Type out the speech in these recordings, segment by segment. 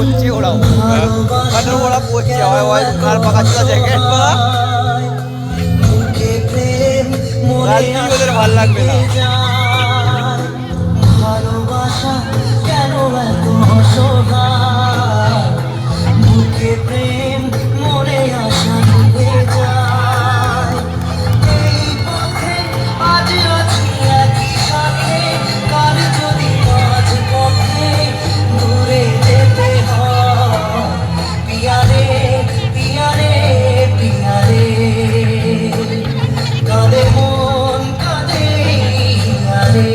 করছে ওরাও, ওরা করছে ঘাড় পাকা চুলা জ্যাকেট পরা, ওদের ভাল লাগবে না। ভালোবাসা কেন এত অসহায়, বুকে প্রেম মনে আশা ডুবে যায়। এই পথে আজ আছি একই সাথে, কাল যদি মাঝ পথে দূরে যেতে হয়। পিয়ারে পিয়ারে পিয়ারে, কাঁদে মন কাঁদে হিয়ারে।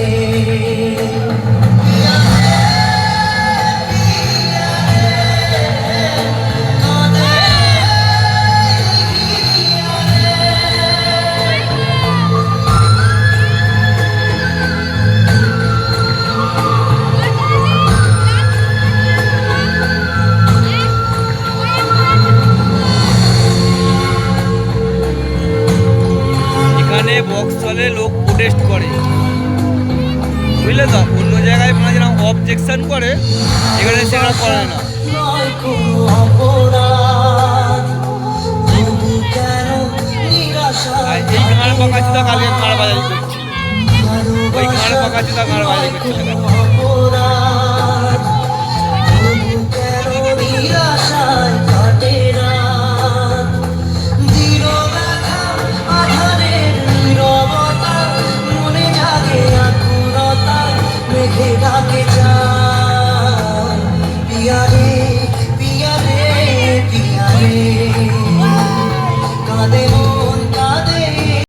এখানে বক্স চলে, লোক প্রোটেস্ট করে, বুঝলে তো। অন্য জায়গায় মানে যেরকম অবজেকশন করে, এখানে সেটা করে না। আর এই ঘাড় পাকা চুদা কালকে ঘাড় বাজারি করছে, ওই ঘাড় পাকা চুদা ঘাড় বাজারি করছে।